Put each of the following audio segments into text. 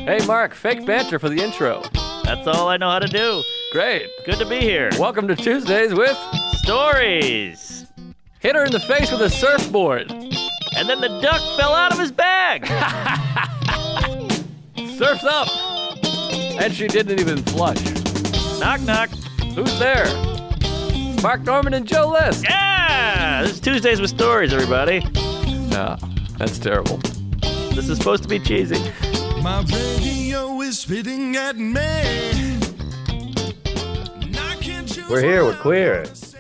Hey, Mark, fake banter for the intro. That's all I know how to do. Great. Good to be here. Welcome to Tuesdays with Stories. Hit her in the face with a surfboard. And then the duck fell out of his bag. Surf's up. And she didn't even flush. Knock, knock. Who's there? Mark Norman and Joe List. Yeah! This is Tuesdays with Stories, everybody. No, that's terrible. This is supposed to be cheesy. My radio is spitting at me. We're here. We're queer. It's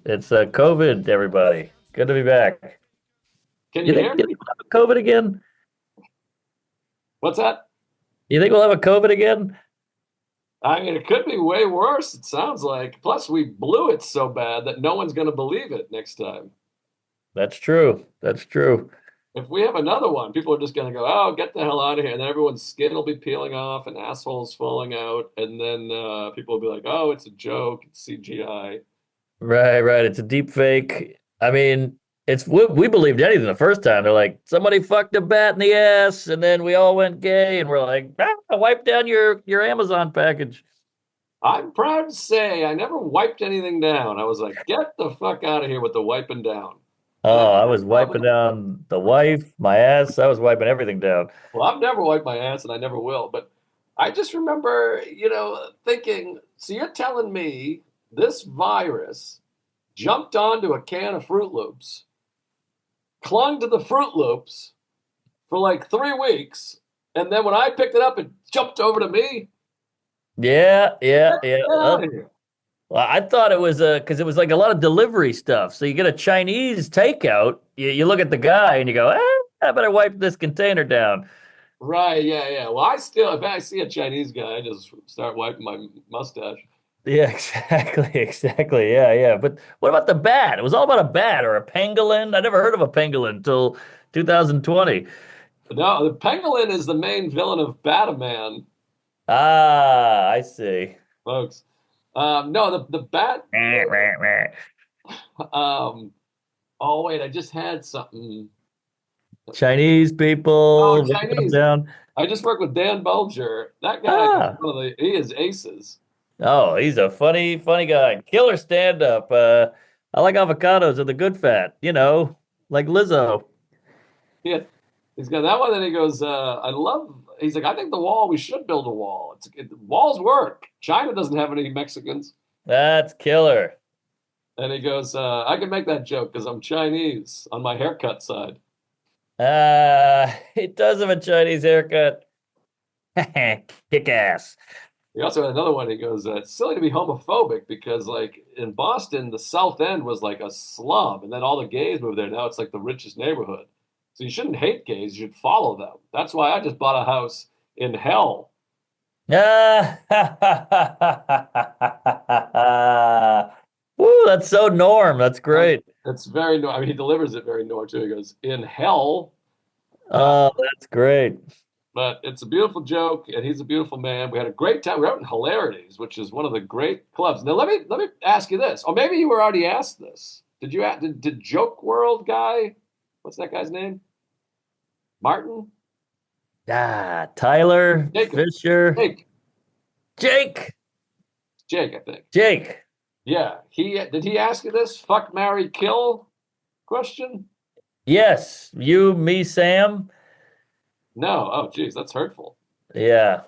COVID, everybody. Good to be back. Can you hear think me? we'll have a COVID again? What's that? You think we'll have a COVID again? I mean, it could be way worse, it sounds like. Plus, we blew it so bad that no one's going to believe it next time. That's true. That's true. If we have another one, people are just going to go, oh, get the hell out of here. And then everyone's skin will be peeling off and assholes falling out. And then people will be like, oh, it's a joke. It's CGI. Right. It's a deep fake. I mean, we believed anything the first time. They're like, somebody fucked a bat in the ass, and then we all went gay, and we're like, wipe down your Amazon package. I'm proud to say I never wiped anything down. I was like, get the fuck out of here with the wiping down. Oh, I was wiping down the wife, my ass. I was wiping everything down. Well, I've never wiped my ass, and I never will. But I just remember, thinking, so you're telling me this virus jumped onto a can of Fruit Loops, clung to the Fruit Loops for like 3 weeks, and then when I picked it up, it jumped over to me? Yeah. Get out of here. Well, I thought it was because it was like a lot of delivery stuff. So you get a Chinese takeout, you look at the guy and you go, I better wipe this container down. Right, yeah. Well, if I see a Chinese guy, I just start wiping my mustache. Yeah, exactly. Yeah. But what about the bat? It was all about a bat or a pangolin. I never heard of a pangolin until 2020. No, the pangolin is the main villain of Batman, Ah, I see. folks. No, the bat. Oh wait, I just had something. Chinese people. Oh, write them Chinese. down. I just worked with Dan Bulger. That guy, Ah. he is aces. Oh, he's a funny guy. Killer stand-up. I like avocados with the good fat. Like Lizzo. He's got that one. Then he goes, he's like, I think we should build a wall. Walls work. China doesn't have any Mexicans. That's killer. And he goes, I can make that joke because I'm Chinese on my haircut side. He does have a Chinese haircut. Kick ass. He also had another one. He goes, it's silly to be homophobic because, like, in Boston, the South End was like a slum, and then all the gays moved there. Now it's like the richest neighborhood. So you shouldn't hate gays. You should follow them. That's why I just bought a house in hell. Woo, that's so Norm. That's great. It's very, I mean, he delivers it very Norm, too. He goes, in hell. Oh, that's great. But it's a beautiful joke, and he's a beautiful man. We had a great time. We were out in Hilarities, which is one of the great clubs. Now, let me ask you this. Or maybe you were already asked this. Did Joke World guy, what's that guy's name? Martin? Tyler Jacob. Fisher. Jake, Jake. I think. Jake. Yeah. Did he ask you this? Fuck, marry, kill question? Yes. You, me, Sam. No. Oh, geez, that's hurtful. Yeah.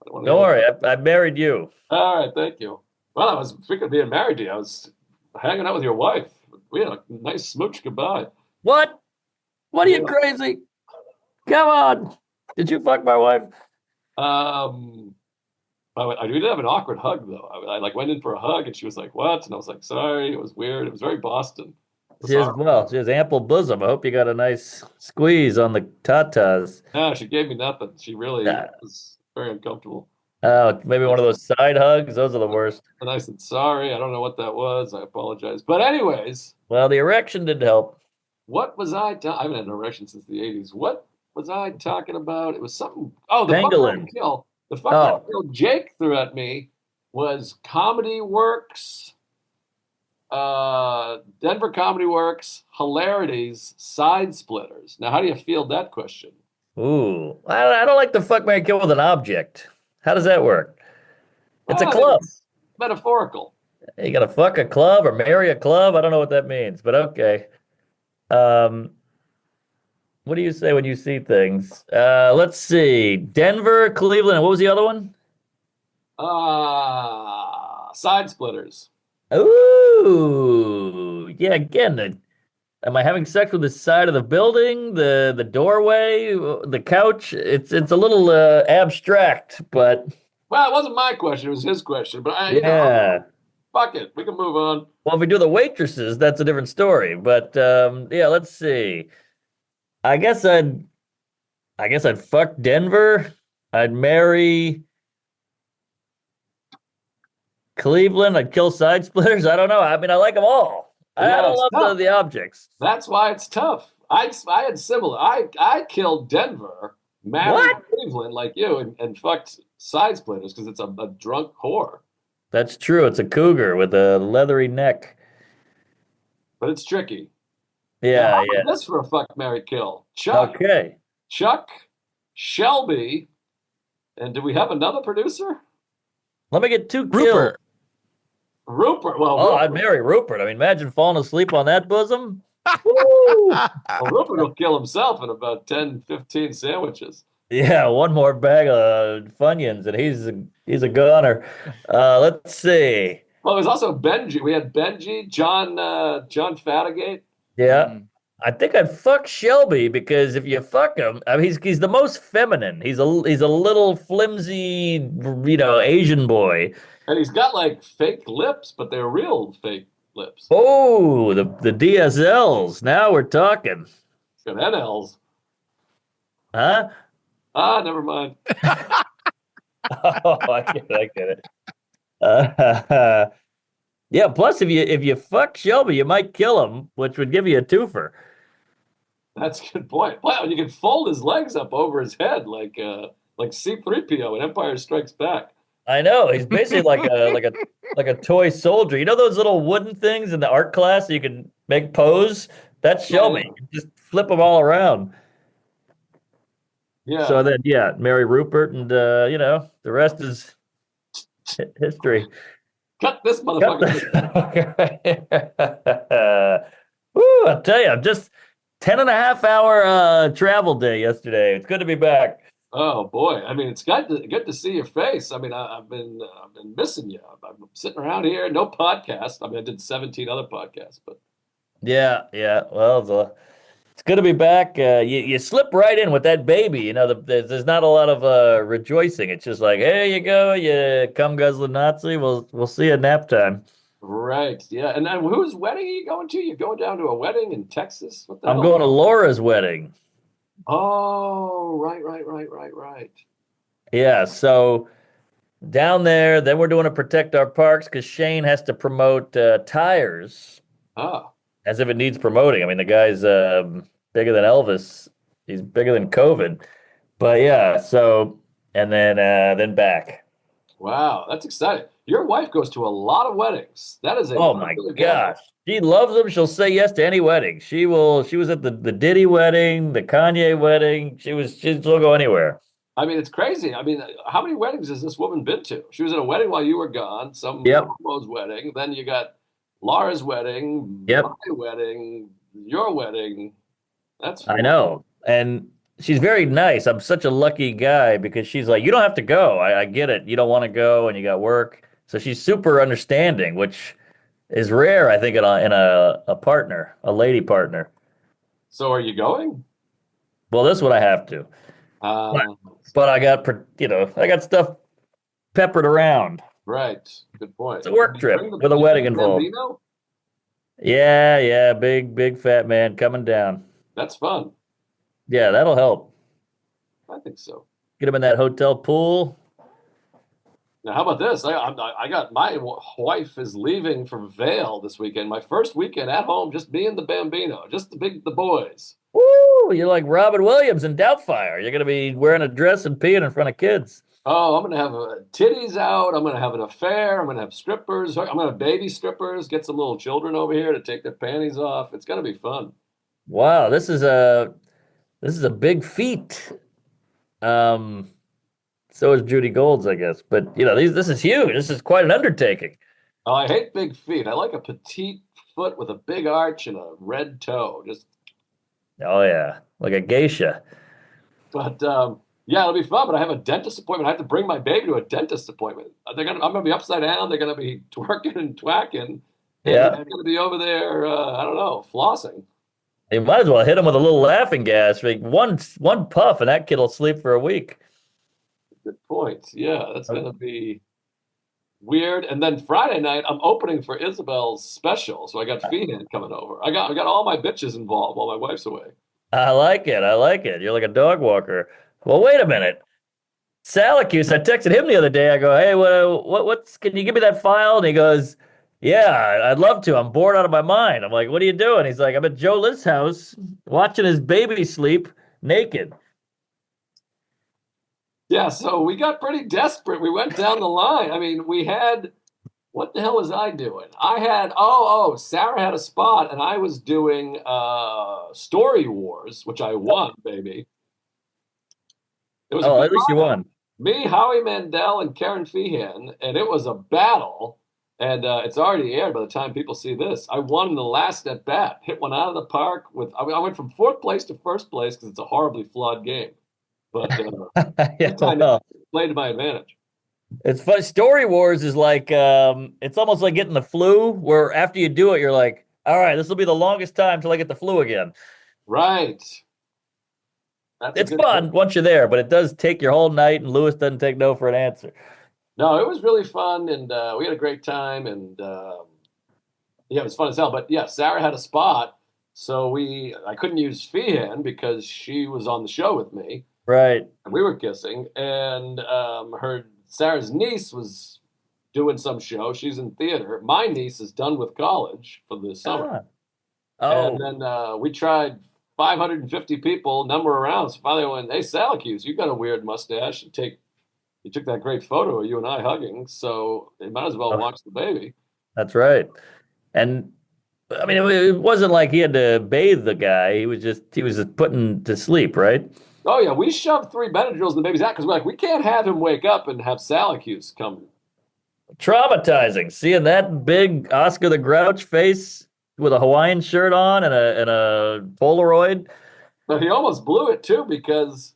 Don't worry. I married you. All right, thank you. Well, I was speaking of being married to you. I was hanging out with your wife. We had a nice smooch goodbye. What? What are you Yeah. crazy? Come on. Did you fuck my wife? We did have an awkward hug though. I like went in for a hug and she was like, "What?" And I was like, "Sorry, it was weird. It was very Boston." She has ample bosom. I hope you got a nice squeeze on the tatas. No, she gave me nothing. She really Nah. was very uncomfortable. Oh, maybe one of those side hugs. Those are the worst. And I said, "Sorry, I don't know what that was. I apologize." But anyways, Well, the erection didn't help. what was I haven't had an erection since the 80s. What was I talking about? It was something. Oh, the Pangolin. fucking kill. The fucking kill Jake threw at me was Comedy Works, Denver Comedy Works, Hilarities, Side Splitters. Now, how do you field that question? Ooh, I don't like the fuck, marry, kill with an object. How does that work? It's a Well, I think club. it's metaphorical. You gotta fuck a club or marry a club. I don't know what that means, but okay. Um, what do you say when you see things? Let's see. Denver, Cleveland, and what was the other one? Side splitters. Ooh, yeah. Again, am I having sex with the side of the building, the doorway, the couch? It's a little abstract, but Well, it wasn't my question; it was his question. But yeah. fuck it, we can move on. Well, if we do the waitresses, that's a different story. But yeah, let's see. I guess I'd I guess I'd fuck Denver. I'd marry Cleveland. I'd kill side splitters. I don't know. I mean, I like them all. Yeah, I don't it's love tough. the objects. That's why it's tough. I had similar. I killed Denver, married What? Cleveland like you, and fucked side splitters because it's a drunk whore. That's true. It's a cougar with a leathery neck. But it's tricky. Yeah, Now, how yeah. about this for a fuck, marry, kill? Chuck, Okay. Chuck, Shelby, and do we have another producer? Let me get two kills. Rupert. Rupert. Well, Oh, Rupert, I'd marry Rupert. I mean, imagine falling asleep on that bosom. Woo! well, Rupert will kill himself in about 10, 15 sandwiches. Yeah, one more bag of Funyuns, and he's a goner. Let's see. Well, there's also Benji. We had Benji, John Fatigate. Yeah, Mm. I think I'd fuck Shelby because if you fuck him, I mean, he's the most feminine. He's a little flimsy, Asian boy. And he's got like fake lips, but they're real fake lips. Oh, the DSLs. Now we're talking, He's got NLs. huh? Never mind. Oh, I get it. Yeah. Plus, if you fuck Shelby, you might kill him, which would give you a twofer. That's a good point. Wow, you can fold his legs up over his head like C-3PO in Empire Strikes Back. I know he's basically like a toy soldier. You know those little wooden things in the art class that you can make pose? That's Shelby. You can just flip them all around. Yeah. So then, yeah, marry Rupert, and the rest is history. Cut this Cut motherfucker. the- Woo, I'll tell you, I'm just 10 and a half hour travel day yesterday. It's good to be back. Oh boy. I mean, it's good to see your face. I mean, I've been missing you. I'm sitting around here, no podcast. I mean, I did 17 other podcasts, but Yeah, yeah. Well, it's good to be back. You slip right in with that baby. There's not a lot of rejoicing. It's just like, here you go, you cum guzzling Nazi. We'll see you at nap time. right. Yeah. And then whose wedding are you going to? You're going down to a wedding in Texas? What the I'm hell? going to Laura's wedding. Oh, right. Yeah, so down there, then we're doing to protect our parks because Shane has to promote tires Ah, as if it needs promoting. I mean, the guy's bigger than Elvis. He's bigger than COVID. But yeah, so and then back. wow. That's exciting. Your wife goes to a lot of weddings. That is a Oh my popular gal. gosh. She loves them. She'll say yes to any wedding. She was at the Diddy wedding, the Kanye wedding. She'll go anywhere. I mean, it's crazy. I mean, how many weddings has this woman been to? She was at a wedding while you were gone, some Yep. homo's wedding. Then you got Laura's wedding, Yep. my wedding, your wedding. That's I know. And she's very nice. I'm such a lucky guy because she's like, you don't have to go. I get it. You don't want to go and you got work. So she's super understanding, which is rare, I think, in a partner, a lady partner. So are you going? Well, this is what I have to. But I got stuff peppered around. Right. Good point. It's a work trip Bring the- with a wedding involved. Bambino? Yeah, big fat man coming down. That's fun. Yeah, that'll help. I think so. Get him in that hotel pool. Now, how about this? I got my wife is leaving for Vail this weekend. My first weekend at home, just me and the Bambino, just the boys. Woo! You're like Robin Williams in Doubtfire. You're gonna be wearing a dress and peeing in front of kids. Oh, I'm gonna have titties out. I'm gonna have an affair. I'm gonna have strippers. I'm gonna have baby strippers. Get some little children over here to take their panties off. It's gonna be fun. Wow, this is a big feat. So is Judy Gold's, I guess. But this is huge. This is quite an undertaking. Oh, I hate big feet. I like a petite foot with a big arch and a red toe. Just, Oh yeah, like a geisha. but yeah, it'll be fun. But I have a dentist appointment. I have to bring my baby to a dentist appointment. I'm gonna be upside down. They're gonna be twerking and twacking, and Yeah, I'm gonna be over there. I don't know, flossing. you might as well hit him with a little laughing gas. Like one puff, and that kid will sleep for a week. Good point. Yeah, that's gonna be weird. And then Friday night, I'm opening for Isabel's special, so I got Phoenix coming over. I got all my bitches involved while my wife's away. I like it. I like it. You're like a dog walker. Well, wait a minute. Salacuse, I texted him the other day. I go, hey, what's, can you give me that file? And he goes, yeah, I'd love to. I'm bored out of my mind. I'm like, what are you doing? He's like, I'm at Joe List's house watching his baby sleep naked. Yeah, so we got pretty desperate. We went down the line. I mean, we had what the hell was I doing? I had Sarah had a spot, and I was doing Story Wars, which I won, baby. It was a Oh, good at least you lineup. won. Me, Howie Mandel, and Karen Feehan, and it was a battle. And it's already aired by the time people see this. I won the last at bat, hit one out of the park with. I went from fourth place to first place because it's a horribly flawed game. But Yeah, this time well, it played to my advantage. it's fun. Story Wars is like, it's almost like getting the flu, where after you do it, you're like, all right, this will be the longest time till I get the flu again. Right. That's a It's good fun point. once you're there, but it does take your whole night, and Lewis doesn't take no for an answer. No, it was really fun, and we had a great time, and yeah, it was fun as hell. But yeah, Sarah had a spot, so I couldn't use Feehan because she was on the show with me, Right. and we were kissing, and her Sarah's niece was doing some show. She's in theater. My niece is done with college for the summer, Ah. and Oh, then we tried 550 people, number around. So finally, I went, "Hey, Salacuse, you got a weird mustache. You took that great photo of you and I hugging, so you might as well oh, watch the baby." that's right. And I mean, it wasn't like he had to bathe the guy. He was just putting to sleep, right? Oh yeah, we shoved 3 Benadryls in the baby's out because we're like, we can't have him wake up and have Salacuse come. Traumatizing. Seeing that big Oscar the Grouch face with a Hawaiian shirt on and a Polaroid. But he almost blew it too because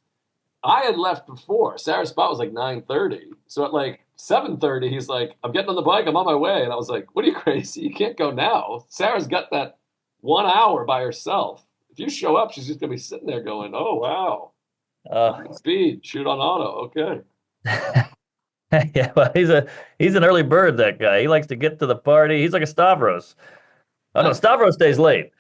I had left before. Sarah's spot was like 9:30, so at like 7:30, he's like, "I'm getting on the bike. I'm on my way." And I was like, "What are you crazy? You can't go now. Sarah's got that 1 hour by herself. If you show up, she's just gonna be sitting there going, 'Oh wow, Uh, speed, shoot on auto.' Okay." yeah, well, he's an early bird. That guy. He likes to get to the party. He's like a Stavros. Oh no, That's Stavros stays late.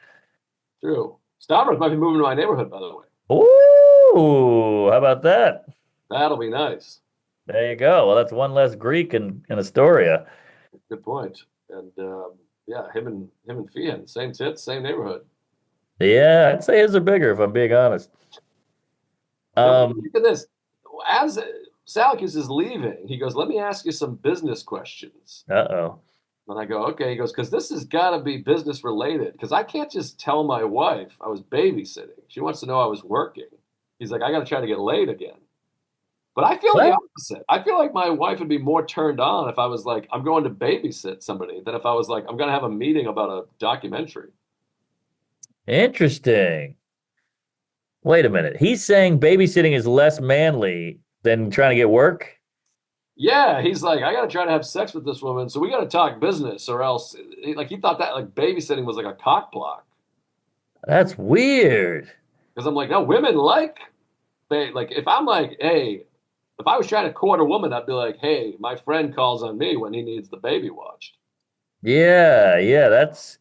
true. Stavros might be moving to my neighborhood, by the way. Ooh, how about that? That'll be nice. There you go. Well, that's one less Greek in Astoria. Good point. And yeah, him and Fian, same tits, same neighborhood. Yeah, I'd say his are bigger if I'm being honest. Now, Um, look at this. As Salacus is leaving, he goes, "Let me ask you some business questions." uh-oh. And I go, "Okay." He goes, "Because this has got to be business related. Because I can't just tell my wife I was babysitting. She wants to know I was working." He's like, "I got to try to get laid again." But I feel the What? opposite. I feel like my wife would be more turned on if I was like, "I'm going to babysit somebody," than if I was like, "I'm going to have a meeting about a documentary." Interesting. Wait a minute. He's saying babysitting is less manly than trying to get work? Yeah, he's like, "I got to try to have sex with this woman, so we got to talk business, or else." Like he thought that like babysitting was like a cock block. That's weird. Because I'm like, no, women like if I'm like, hey, if I was trying to court a woman, I'd be like, "Hey, my friend calls on me when he needs the baby watched." Yeah, yeah, that's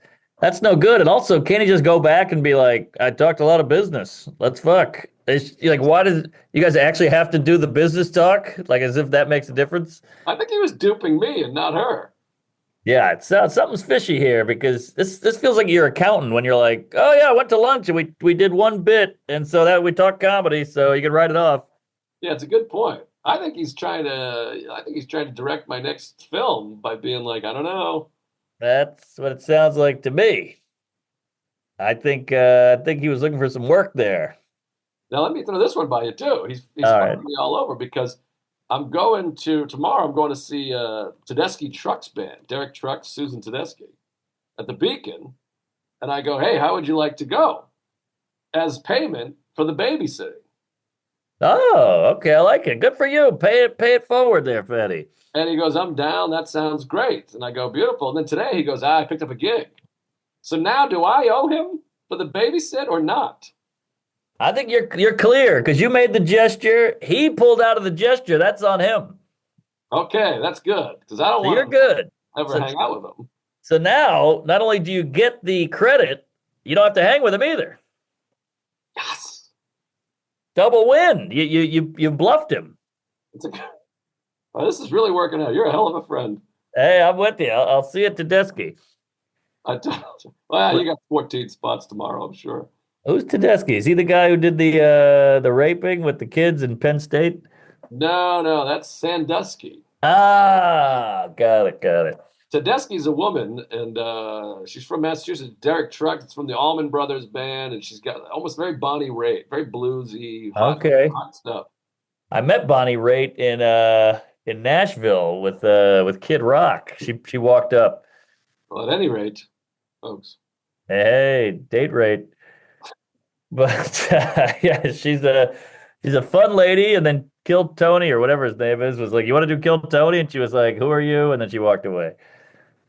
no good. And also, can't he just go back and be like, I talked a lot of business. Let's fuck. Like, why does you guys actually have to do the business talk? Like, as if that makes a difference? I think he was duping me and not her. Yeah, it's something's fishy here because this feels like you're accounting when you're like, oh yeah, I went to lunch and we did one bit and so that we talked comedy, so you can write it off. Yeah, it's a good point. I think he's trying to direct my next film by being like, I don't know. That's what it sounds like to me. I think he was looking for some work there. Now let me throw this one by you too. He's All right. fucking me all over because I'm going to tomorrow. I'm going to see Tedeschi Trucks band, Derek Trucks, Susan Tedeschi, at the Beacon, and I go, "Hey, how would you like to go?" As payment for the babysitting. Oh, okay. I like it. Good for you. Pay it forward there, Fetty. And he goes, "I'm down. That sounds great." And I go, "Beautiful." And then today he goes, "I picked up a gig." So now do I owe him for the babysit or not? I think you're clear because you made the gesture. He pulled out of the gesture. That's on him. Okay, that's good because I don't So you're want to good. ever So, hang out with him. so now, not only do you get the credit, you don't have to hang with him either. Yes. Double win. You bluffed him. It's a, oh, this is really working out. You're a hell of a friend. Hey, I'm with you. I'll see you at Tedeschi. I told you. Well, you got 14 spots tomorrow, I'm sure. Who's Tedeschi? Is he the guy who did the raping with the kids in Penn State? No, that's Sandusky. Ah, got it. Tedeschi's a woman, and she's from Massachusetts. Derek Truck is from the Allman Brothers Band, and she's got almost very Bonnie Raitt, very bluesy, Okay. hot stuff. I met Bonnie Raitt in Nashville with Kid Rock. She walked up. Well, at any rate, folks. Hey, date rate. But yeah, she's a fun lady, and then Kill Tony or whatever his name is was like, "You want to do Kill Tony?" And she was like, "Who are you?" And then she walked away.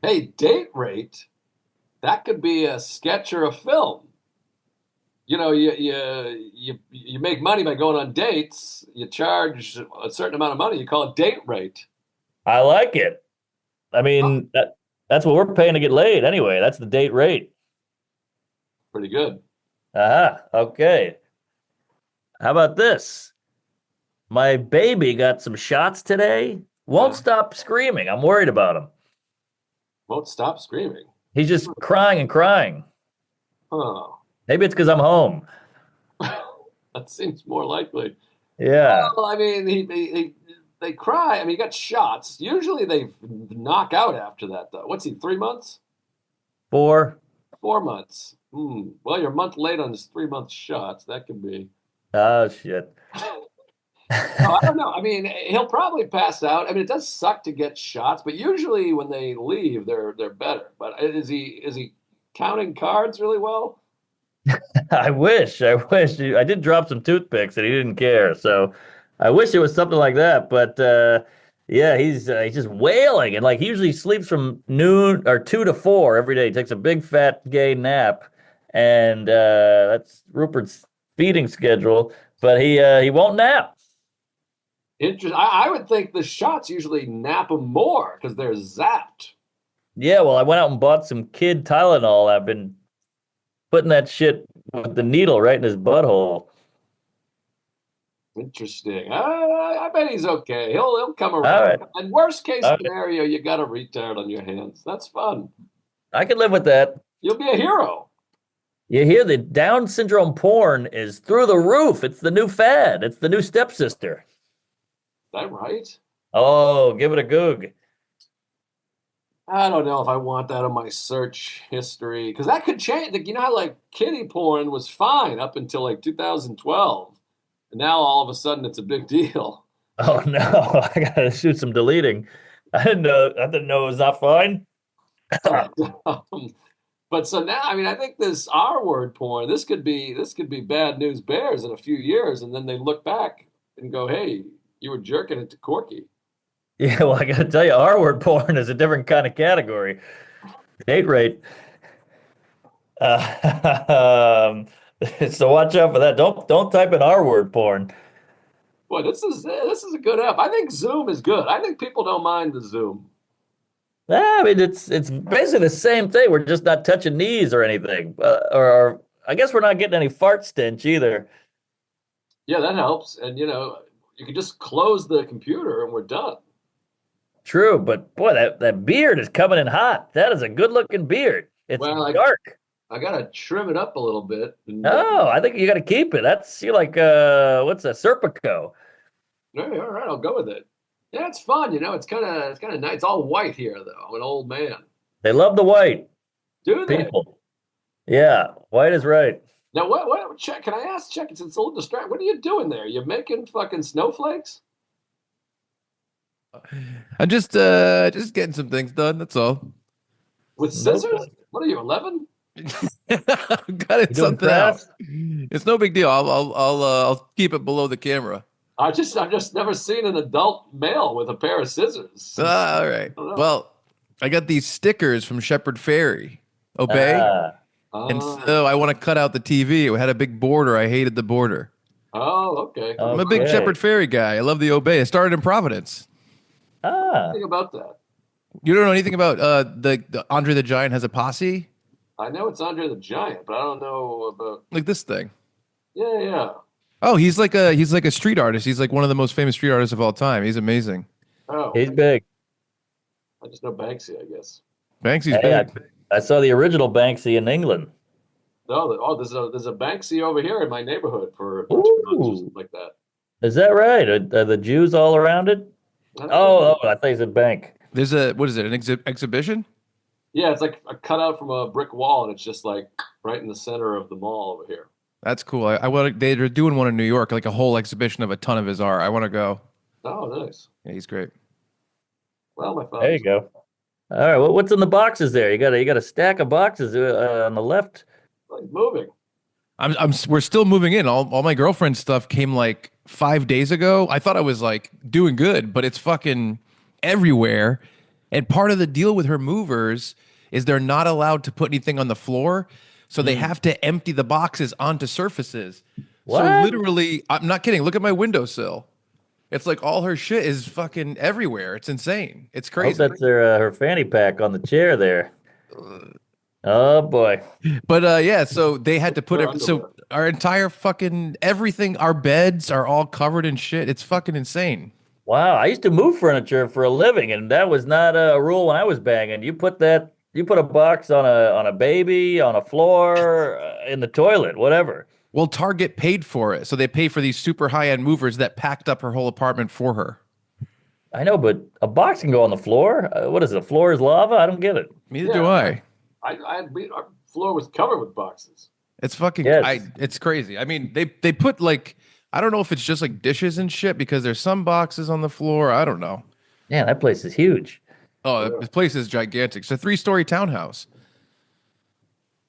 Hey, date rate, that could be a sketch or a film. You know, you make money by going on dates. You charge a certain amount of money. You call it date rate. I like it. I mean, that's what we're paying to get laid anyway. That's the date rate. Pretty good. Aha. Okay. How about this? My baby got some shots today. Won't stop screaming. I'm worried about him. Won't stop screaming. He's just crying and crying. Oh, Maybe it's because I'm home. that seems more likely. Yeah. Well, I mean, they cry. I mean, he got shots. Usually they knock out after that, though. What's he, 3 months? 4. 4 months. Well, you're a month late on his 3 month shots. That could be. Oh shit. I don't know. I mean, he'll probably pass out. I mean, it does suck to get shots, but usually when they leave, they're better. But is he counting cards really well? I wish. I did drop some toothpicks and he didn't care. So I wish it was something like that. But yeah, he's just wailing and like he usually sleeps from noon or 2 to 4 every day. He takes a big fat gay nap, and that's Rupert's feeding schedule. But he won't nap. Interesting. I would think the shots usually nap them more because they're zapped. Yeah, well, I went out and bought some kid Tylenol. I've been putting that shit with the needle right in his butthole. Interesting. I bet he's okay. He'll come around. All right. And worst case All right. scenario, you got a retard on your hands. That's fun. I could live with that. You'll be a hero. You hear the Down syndrome porn is through the roof. It's the new fad. It's the new stepsister. Is that right? Oh, give it a goog. I don't know if I want that on my search history because that could change. Like, you know how like kiddie porn was fine up until like 2012, and now all of a sudden it's a big deal. Oh no, I gotta do some deleting. I didn't know it was not fine. But so now, I mean, I think this R word porn. This could be bad news bears in a few years, and then they look back and go, "Hey, you were jerking it to Corky." Yeah, well, I gotta tell you, R-word porn is a different kind of category. Date rate. So watch out for that. Don't type in R-word porn. Boy, this is a good app. I think Zoom is good. I think people don't mind the Zoom. I mean, it's basically the same thing. We're just not touching knees or anything, or I guess we're not getting any fart stench either. Yeah, that helps. And you can just close the computer and we're done. True, but boy, that beard is coming in hot. That is a good-looking beard. It's dark. I gotta trim it up a little bit. No, I think you got to keep it. You're like what's that, Serpico? All right, I'll go with it. Yeah, it's fun. It's kind of nice. It's all white here, though. I'm an old man. They love the white Do they? people. Yeah, white is right. Now, what, check, can I ask, check, it's a little distracting. What are you doing there? You're making fucking snowflakes? I'm just getting some things done. That's all. With scissors? What are you, 11? Got it You doing something out. crafts? It's no big deal. I'll keep it below the camera. I've just never seen an adult male with a pair of scissors. All right. don't know. Well, I got these stickers from Shepherd Ferry. Obey. And so I want to cut out the TV. It had a big border. I hated the border. Oh, okay. I'm a big Okay. Shepherd Ferry guy. I love the Obey. It started in Providence. Think about that. You don't know anything about the Andre the Giant has a posse? I know it's Andre the Giant, but I don't know about. Like this thing. Yeah. Oh, he's like a street artist. He's like one of the most famous street artists of all time. He's amazing. Oh, He's big. I just know Banksy, I guess. Banksy's Hey, big. I saw the original Banksy in England. No, there's a Banksy over here in my neighborhood for Ooh. or something like that. Is that right? Are the Jews all around it? I don't know. Oh, I thought you said bank. There's what is it? An exhibition? Yeah, it's like a cutout from a brick wall, and it's just like right in the center of the mall over here. That's cool. I want. They're doing one in New York, like a whole exhibition of a ton of his art. I want to go. Oh, nice. Yeah, he's great. Well, my There you go. All right. Well, what's in the boxes there? You got a stack of boxes on the left. Like moving. We're still moving in. All my girlfriend's stuff came like 5 days ago. I thought I was like doing good, but it's fucking everywhere. And part of the deal with her movers is they're not allowed to put anything on the floor, so they have to empty the boxes onto surfaces. So What? literally, I'm not kidding. Look at my windowsill. It's like all her shit is fucking everywhere. It's insane. It's I hope crazy. that's her fanny pack on the chair there. Oh boy. But yeah, so they had to put Her it. So underwear. our entire fucking everything, our beds are all covered in shit. It's fucking insane. Wow. I used to move furniture for a living, and that was not a rule when I was banging. You put a box on a baby, on a floor, in the toilet, whatever. Well, Target paid for it, so they pay for these super high end movers that packed up her whole apartment for her. I know, but a box can go on the floor. What is it? The floor is lava? I don't get it. Neither do I. Our floor was covered with boxes. It's fucking. Yes. It's crazy. I mean, they put like I don't know if it's just like dishes and shit because there's some boxes on the floor. I don't know. Man, that place is huge. Oh, this place is gigantic. It's a 3-story townhouse.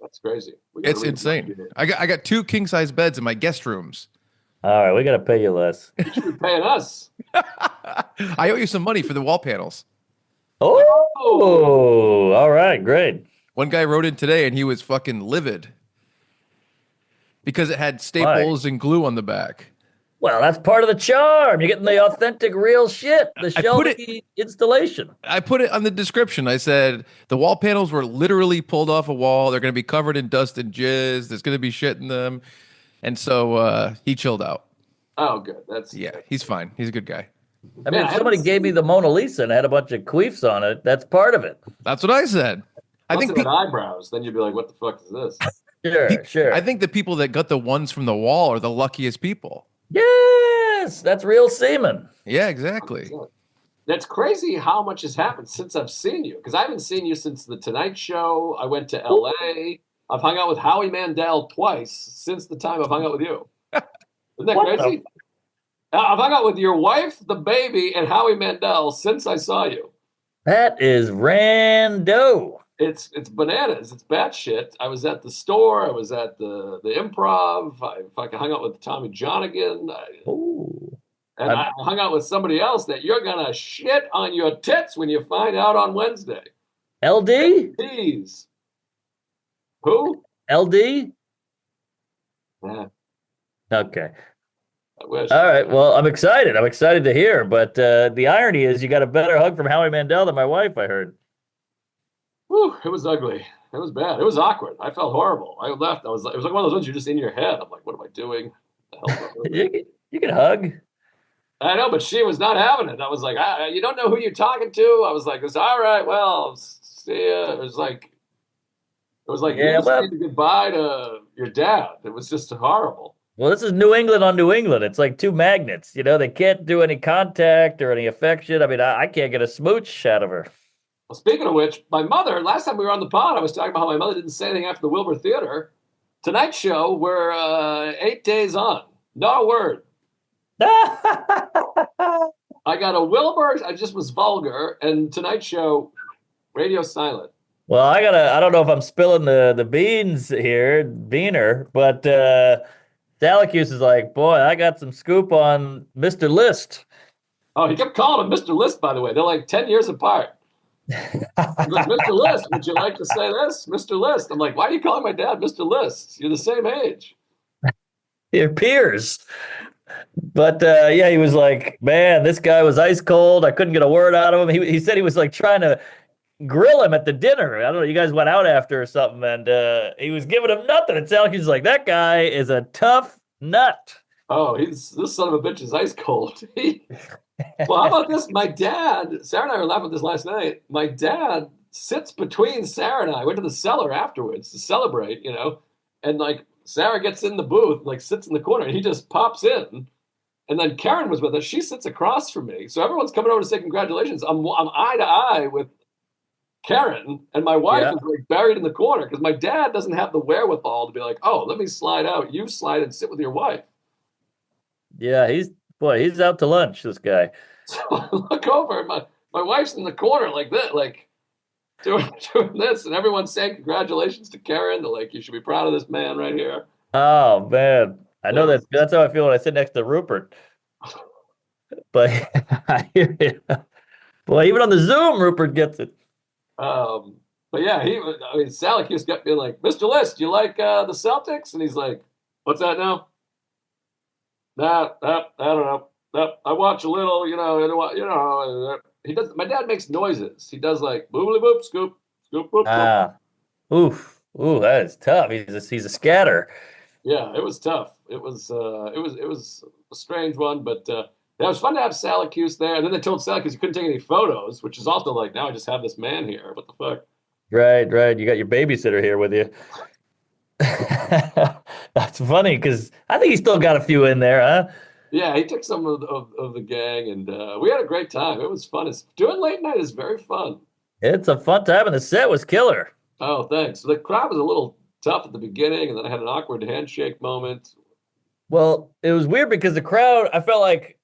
That's crazy. We gotta It's read insane. about I got 2 king size beds in my guest rooms. All right, we got to pay you less. it. You should be paying us. I owe you some money for the wall panels. Oh, all right, great. One guy wrote in today and he was fucking livid because it had staples and glue on the back. Well, that's part of the charm. You're getting the authentic, real shit. The I put Shelby installation. I put it on the description. I said the wall panels were literally pulled off a wall. They're going to be covered in dust and jizz. There's going to be shit in them. And so he chilled out. Oh, good. That's Yeah, he's fine. He's a good guy. I mean, Man, if I somebody haven't gave me the Mona Lisa and had a bunch of queefs on it, that's part of it. That's what I said. I Once think it had eyebrows, then you'd be like, "What the fuck is this?" Sure. I think the people that got the ones from the wall are the luckiest people. Yes, that's real semen. Yeah, exactly. That's crazy how much has happened since I've seen you. Because I haven't seen you since the Tonight Show. I went to LA. I've hung out with Howie Mandel twice since the time I've hung out with you. Isn't that What crazy? I've hung out with your wife, the baby, and Howie Mandel since I saw you. That is rando. It's bananas. It's batshit. I was at the store. I was at the Improv. I fucking hung out with Tommy Johnigan. Ooh. And I hung out with somebody else that you're gonna shit on your tits when you find out on Wednesday. LD? Please. Who? LD? Yeah, Okay. I wish. All right. Well, I'm excited. I'm excited to hear. But the irony is you got a better hug from Howie Mandel than my wife, I heard. Whew, it was ugly. It was bad. It was awkward. I felt horrible. I left. It was like one of those ones you're just in your head. I'm like, what am I doing? The hell am I doing? You can hug. I know, but she was not having it. I was like, you don't know who you're talking to. I was like, it's all right. Well, see ya. It was like Yeah, you well- saying goodbye to your dad. It was just horrible. Well, this is New England on New England. It's like two magnets. You know, they can't do any contact or any affection. I mean, I can't get a smooch out of her. Well, speaking of which, my mother, last time we were on the pod, I was talking about how my mother didn't say anything after the Wilbur Theater. Tonight Show, we're 8 days on. Not a word. I got a Wilbur. I just was vulgar, and Tonight Show, radio silent. Well, I don't know if I'm spilling the beans here, Beaner, but Syracuse is like, boy, I got some scoop on Mr. List. Oh, he kept calling him Mr. List, by the way. They're like 10 years apart. He's like, Mr. List, would you like to say this? Mr. List. I'm like, why do you call my dad Mr. List? You're the same age. Your peers. But yeah, he was like, man, this guy was ice cold. I couldn't get a word out of him. He said he was like trying to grill him at the dinner. I don't know. You guys went out after or something, and he was giving him nothing. And Syracuse was like, that guy is a tough nut. Oh, this son of a bitch is ice cold. Well, how about this? My dad, Sarah and I were laughing at this last night. My dad sits between Sarah and I. Went to the cellar afterwards to celebrate, and like Sarah gets in the booth, like sits in the corner, and he just pops in. And then Karen was with us. She sits across from me. So everyone's coming over to say congratulations. I'm eye to eye with Karen, and my wife is like buried in the corner because my dad doesn't have the wherewithal to be like, oh, let me slide out. You slide and sit with your wife. Yeah, he's out to lunch, this guy. So I look over, and my wife's in the corner like this, like doing this, and everyone's saying congratulations to Karen. They're like, you should be proud of this man right here. Oh man, I know that's how I feel when I sit next to Rupert. But I hear you. Boy, even on the Zoom, Rupert gets it. But yeah, Syracuse kept being like, Mr. List, you like the Celtics? And he's like, what's that now? Nah, I don't know. I watch a little, he does. My dad makes noises. He does like boobly boop, scoop, scoop, boop. Oof, ooh, that is tough. He's a scatter. Yeah, it was tough. It was a strange one, but it was fun to have Syracuse there. And then they told Syracuse you couldn't take any photos, which is also like, now I just have this man here. What the fuck? Right. You got your babysitter here with you. That's funny because I think he still got a few in there, huh? Yeah, he took some of the gang, and we had a great time. It was fun. Doing late night is very fun. It's a fun time, and the set was killer. Oh, thanks. The crowd was a little tough at the beginning, and then I had an awkward handshake moment. Well, it was weird because the crowd, I felt like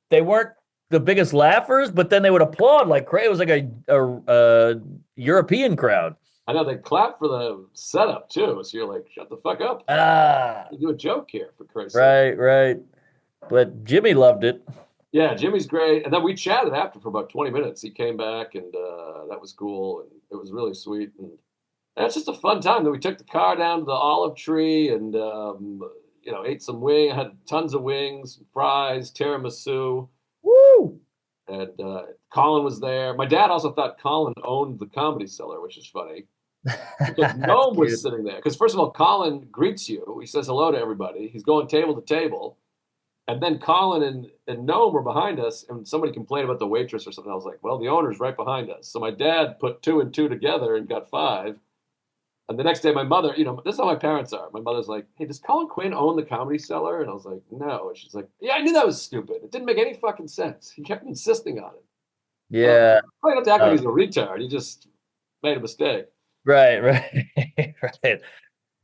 they weren't the biggest laughers, but then they would applaud like crazy. It was like a European crowd. I know they clapped for the setup too, so you're like, shut the fuck up. You do a joke here, for Christ's sake. Right. But Jimmy loved it. Yeah, Jimmy's great. And then we chatted after for about 20 minutes. He came back, and that was cool, and it was really sweet. And that's just a fun time. Then we took the car down to the Olive Tree and, ate some wing. Had tons of wings, fries, tiramisu. Woo! And Colin was there. My dad also thought Colin owned the Comedy Cellar, which is funny. Because Noam was sitting there. Because first of all, Colin greets you. He says hello to everybody. He's going table to table. And then Colin and Noam were behind us, and somebody complained about the waitress or something. I was like, well, the owner's right behind us. So my dad put 2 and 2 together and got 5. And the next day, my mother, this is how my parents are. My mother's like, hey, does Colin Quinn own the Comedy Cellar? And I was like, no. And she's like, yeah, I knew that was stupid. It didn't make any fucking sense. He kept insisting on it. Yeah. I don't have to act like he's a retard. He just made a mistake. Right.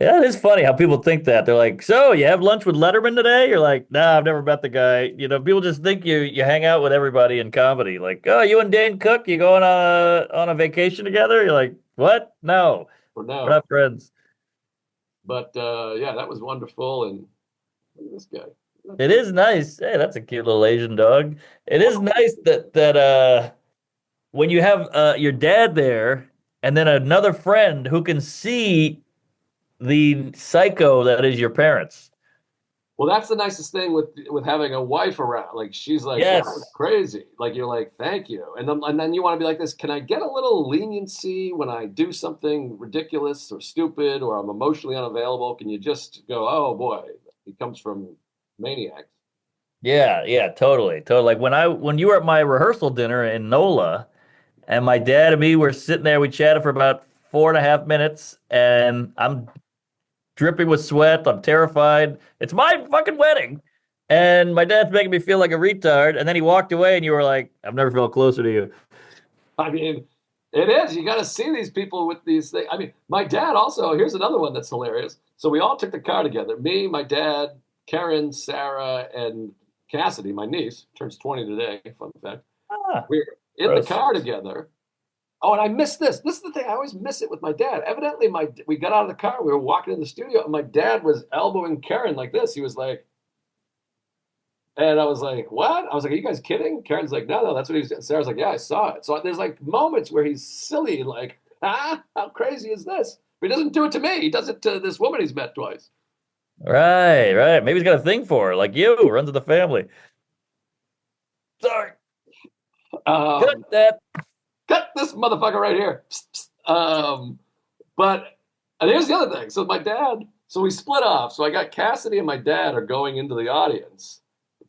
Yeah, it is funny how people think that. They're like, so you have lunch with Letterman today? You're like, nah, I've never met the guy. People just think you hang out with everybody in comedy. Like, oh, you and Dane Cook, you going on a vacation together? You're like, what? No. For now. We're not friends. But yeah, that was wonderful. And look at this guy. It is nice. Hey, that's a cute little Asian dog. It is nice that when you have your dad there and then another friend who can see the psycho that is your parents. Well, that's the nicest thing with having a wife around. Like, she's like, yes. That's crazy. Like, you're like, thank you. And then you want to be like this. Can I get a little leniency when I do something ridiculous or stupid or I'm emotionally unavailable? Can you just go, oh boy, he comes from maniacs. Yeah, totally. Like when you were at my rehearsal dinner in NOLA, and my dad and me were sitting there, we chatted for about 4.5 minutes, and I'm dripping with sweat. I'm terrified. It's my fucking wedding. And my dad's making me feel like a retard. And then he walked away, and you were like, I've never felt closer to you. I mean, It is. You got to see these people with these things. I mean, my dad also, here's another one that's hilarious. So we all took the car together. Me, my dad, Karen, Sarah, and Cassidy, my niece, turns 20 today, fun fact. We're in gross. the car together. Oh, and I missed this. This is the thing. I always miss it with my dad. Evidently, we got out of the car. We were walking in the studio, and my dad was elbowing Karen like this. He was like, and I was like, what? I was like, are you guys kidding? Karen's like, no, that's what he was doing. Sarah's like, yeah, I saw it. So there's like moments where he's silly, like, how crazy is this? But he doesn't do it to me. He does it to this woman he's met twice. Right. Maybe he's got a thing for her, like you, runs in the family. Sorry. Cut that. Cut this motherfucker right here. Psst, psst. But and here's the other thing. So my dad, so we split off. So I got Cassidy and my dad are going into the audience.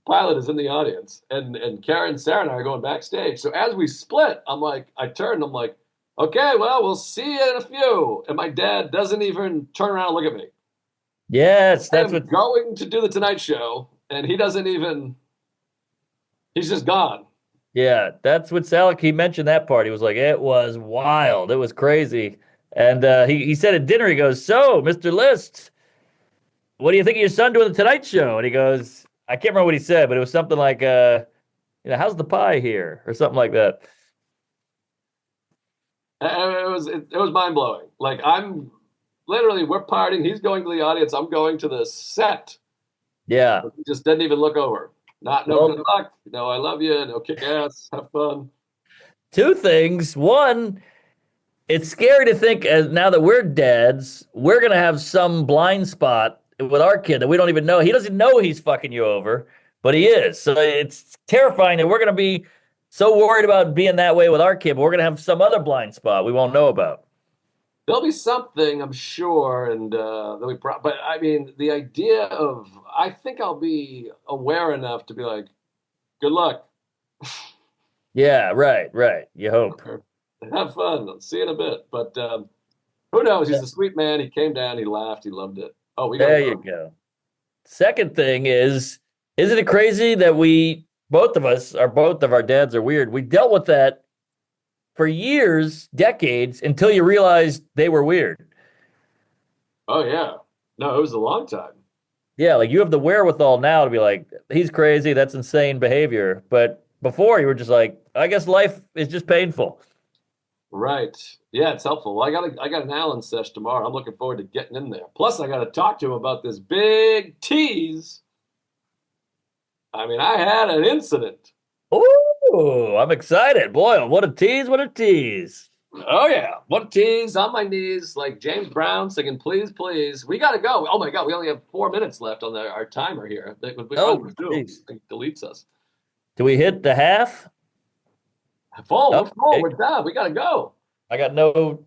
Pilot is in the audience, and Karen, Sarah, and I are going backstage. So as we split, I'm like, I'm like, okay, well, we'll see you in a few. And my dad doesn't even turn around and look at me. Yes, that's I'm what. going to do the Tonight Show, and he doesn't even. He's just gone. Yeah, that's what Salik. He mentioned that part. He was like, it was wild, it was crazy, and he said at dinner, he goes, so, Mr. List, what do you think of your son doing the Tonight Show? And he goes, I can't remember what he said, but it was something like, how's the pie here, or something like that. It was mind blowing. Like I'm literally, we're partying. He's going to the audience. I'm going to the set. Yeah, He just doesn't even look over. No good luck. No, I love you. No kick ass. Have fun. two things. One, it's scary to think now that we're dads, we're gonna have some blind spot with our kid that we don't even know. He doesn't know he's fucking you over, but he is. So it's terrifying that we're gonna be so worried about being that way with our kid, but we're gonna have some other blind spot we won't know about. There'll be something, I'm sure, and but I mean, the idea of, I think I'll be aware enough to be like, good luck. Yeah, right. You hope. Have fun. I'll see you in a bit. But who knows? He's a sweet man. He came down. He laughed. He loved it. Oh, we got There you go. Second thing isn't it crazy that both of our dads are weird? We dealt with that for years, decades, until you realized they were weird. Oh, yeah. No, it was a long time. Yeah, like you have the wherewithal now to be like, he's crazy, that's insane behavior. But before you were just like, I guess life is just painful. Right. Yeah, it's helpful. Well, I got an Allen sesh tomorrow. I'm looking forward to getting in there. Plus, I got to talk to him about this big tease. I mean, I had an incident. Ooh, I'm excited. Boy, what a tease, what a tease. Oh, yeah. What a tease, on my knees, like James Brown singing, please, please. We got to go. Oh, my God. We only have 4 minutes left on our timer here. It deletes us. Do we hit the half? Full. Okay. We're done. We got to go. I got no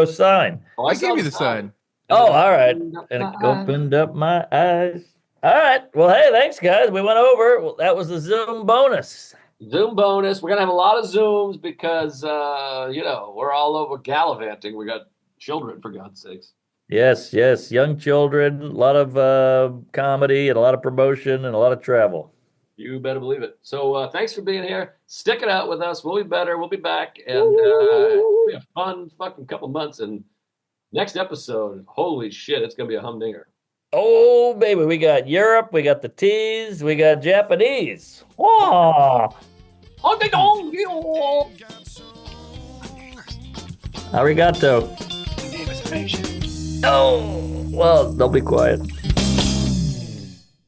sign. Oh, I gave you the sign. Oh, all right. And it opened up my eyes. All right. Well, hey, thanks, guys. We went over. Well, that was the Zoom bonus. Zoom bonus. We're going to have a lot of Zooms because, we're all over gallivanting. We got children, for God's sakes. Yes. Young children, a lot of comedy and a lot of promotion and a lot of travel. You better believe it. So thanks for being here. Stick it out with us. We'll be better. We'll be back. And it'll be a fun fucking couple months. And next episode, holy shit, it's going to be a humdinger. Oh, baby. We got Europe. We got the teas. We got Japanese. Wow. Arigato. Oh, well, don't be quiet.